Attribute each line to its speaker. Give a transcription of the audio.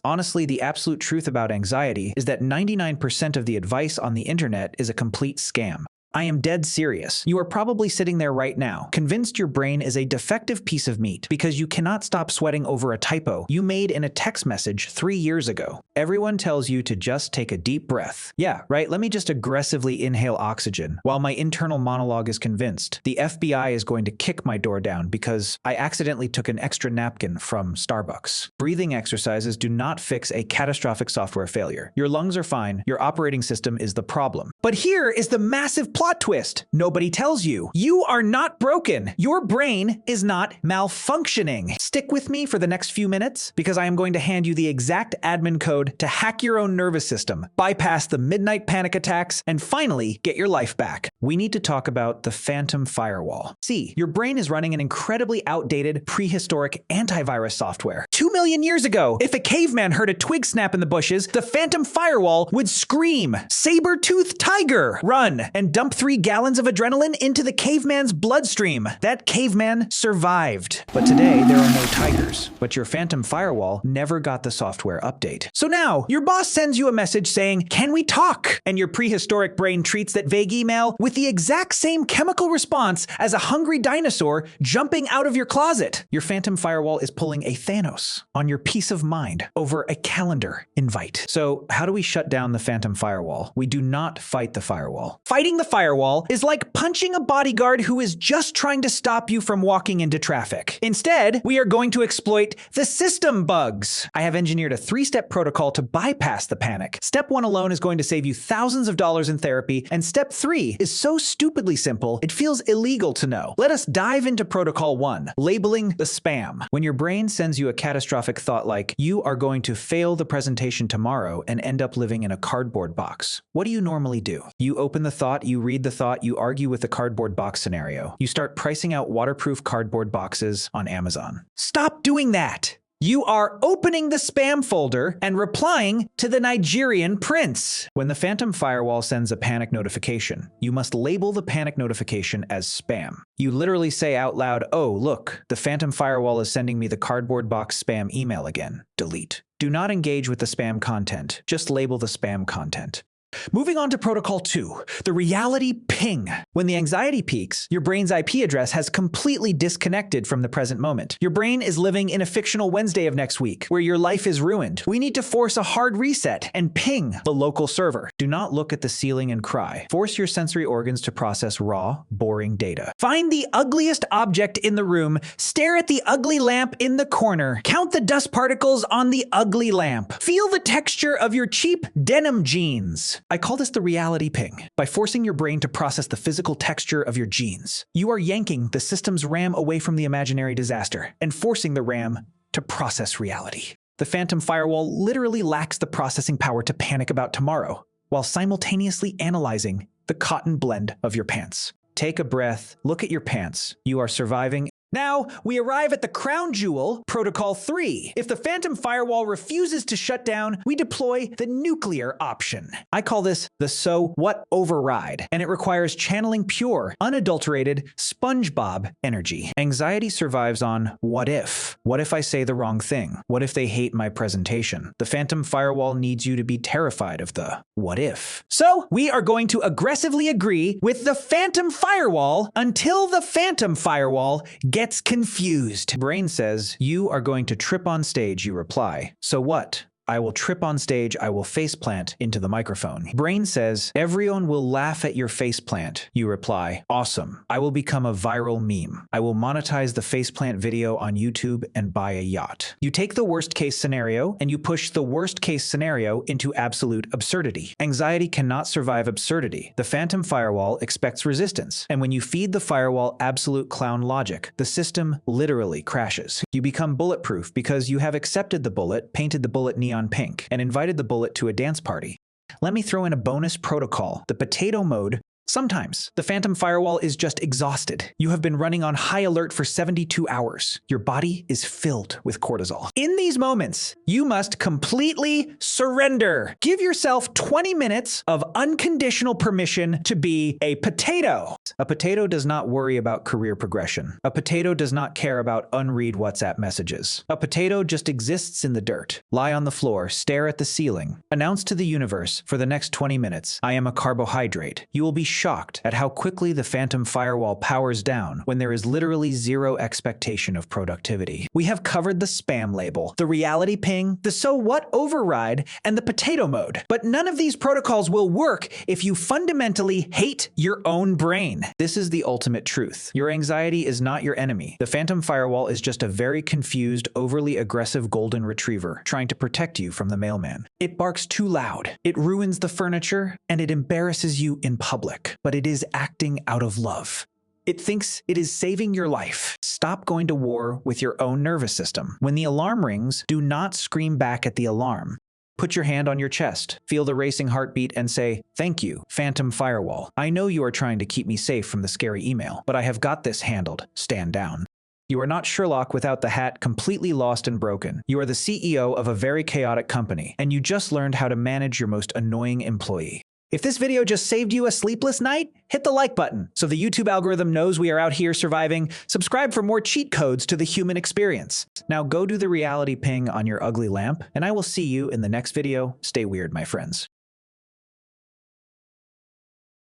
Speaker 1: Honestly, the absolute truth about anxiety is that 99% of the advice on the internet is a complete scam. I am dead serious. You are probably sitting there right now, convinced your brain is a defective piece of meat because you cannot stop sweating over a typo you made in a text message 3 years ago. Everyone tells you to just take a deep breath. Yeah, right, let me just aggressively inhale oxygen, while my internal monologue is convinced the FBI is going to kick my door down because I accidentally took an extra napkin from Starbucks. Breathing exercises do not fix a catastrophic software failure. Your lungs are fine, your operating system is the problem. But here is the massive plot twist nobody tells you. You are not broken. Your brain is not malfunctioning. Stick with me for the next few minutes because I am going to hand you the exact admin code to hack your own nervous system, bypass the midnight panic attacks, and finally get your life back. We need to talk about the phantom firewall. See, your brain is running an incredibly outdated, prehistoric antivirus software. 2 million years ago, if a caveman heard a twig snap in the bushes, the phantom firewall would scream, "Saber-toothed tiger! Run!" and dump 3 gallons of adrenaline into the caveman's bloodstream. That caveman survived. But today, there are no tigers. But your phantom firewall never got the software update. So now, your boss sends you a message saying, "Can we talk?" And your prehistoric brain treats that vague email with the exact same chemical response as a hungry dinosaur jumping out of your closet. Your phantom firewall is pulling a Thanos on your peace of mind over a calendar invite. So how do we shut down the phantom firewall? We do not fight the firewall. Fighting the firewall is like punching a bodyguard who is just trying to stop you from walking into traffic. Instead, we are going to exploit the system bugs. I have engineered a 3-step protocol to bypass the panic. Step 1 alone is going to save you thousands of dollars in therapy, and step 3 is so stupidly simple, it feels illegal to know. Let us dive into protocol 1, labeling the spam. When your brain sends you a catastrophic thought like, "You are going to fail the presentation tomorrow and end up living in a cardboard box," what do you normally do? You open the thought, you read the thought, you argue with the cardboard box scenario. You start pricing out waterproof cardboard boxes on Amazon. Stop doing that! You are opening the spam folder and replying to the Nigerian prince. When the phantom firewall sends a panic notification, you must label the panic notification as spam. You literally say out loud, "Oh, look, the phantom firewall is sending me the cardboard box spam email again. Delete." Do not engage with the spam content. Just label the spam content. Moving on to protocol 2, the reality ping. When the anxiety peaks, your brain's IP address has completely disconnected from the present moment. Your brain is living in a fictional Wednesday of next week, where your life is ruined. We need to force a hard reset and ping the local server. Do not look at the ceiling and cry. Force your sensory organs to process raw, boring data. Find the ugliest object in the room, stare at the ugly lamp in the corner, count the dust particles on the ugly lamp. Feel the texture of your cheap denim jeans. I call this the reality ping. By forcing your brain to process the physical texture of your jeans, you are yanking the system's RAM away from the imaginary disaster and forcing the RAM to process reality. The phantom firewall literally lacks the processing power to panic about tomorrow, while simultaneously analyzing the cotton blend of your pants. Take a breath, look at your pants. You are surviving. Now, we arrive at the crown jewel, protocol 3. If the phantom firewall refuses to shut down, we deploy the nuclear option. I call this the so what override, and it requires channeling pure, unadulterated SpongeBob energy. Anxiety survives on what if? What if I say the wrong thing? What if they hate my presentation? The phantom firewall needs you to be terrified of the what if. So, we are going to aggressively agree with the phantom firewall until the phantom firewall gets confused. Brain says, "You are going to trip on stage," you reply. "So what?" "I will trip on stage, I will faceplant into the microphone." Brain says, "Everyone will laugh at your faceplant." You reply, "Awesome. I will become a viral meme. I will monetize the faceplant video on YouTube and buy a yacht." You take the worst case scenario and you push the worst case scenario into absolute absurdity. Anxiety cannot survive absurdity. The phantom firewall expects resistance. And when you feed the firewall absolute clown logic, the system literally crashes. You become bulletproof because you have accepted the bullet, painted the bullet neon pink, and invited the bullet to a dance party. Let me throw in a bonus protocol, the potato mode Sometimes, the phantom firewall is just exhausted. You have been running on high alert for 72 hours. Your body is filled with cortisol. In these moments, you must completely surrender. Give yourself 20 minutes of unconditional permission to be a potato. A potato does not worry about career progression. A potato does not care about unread WhatsApp messages. A potato just exists in the dirt. Lie on the floor, stare at the ceiling. Announce to the universe, for the next 20 minutes, I am a carbohydrate. You will be shocked at how quickly the phantom firewall powers down when there is literally zero expectation of productivity. We have covered the spam label, the reality ping, the so what override, and the potato mode. But none of these protocols will work if you fundamentally hate your own brain. This is the ultimate truth. Your anxiety is not your enemy. The phantom firewall is just a very confused, overly aggressive golden retriever trying to protect you from the mailman. It barks too loud, it ruins the furniture, and it embarrasses you in public. But it is acting out of love. It thinks it is saving your life. Stop going to war with your own nervous system. When the alarm rings, do not scream back at the alarm. Put your hand on your chest, feel the racing heartbeat, and say, "Thank you, phantom firewall. I know you are trying to keep me safe from the scary email, but I have got this handled. Stand down." You are not Sherlock without the hat, completely lost and broken. You are the CEO of a very chaotic company, and you just learned how to manage your most annoying employee. If this video just saved you a sleepless night, hit the like button so the YouTube algorithm knows we are out here surviving. Subscribe for more cheat codes to the human experience. Now go do the reality ping on your ugly lamp, and I will see you in the next video. Stay weird, my friends.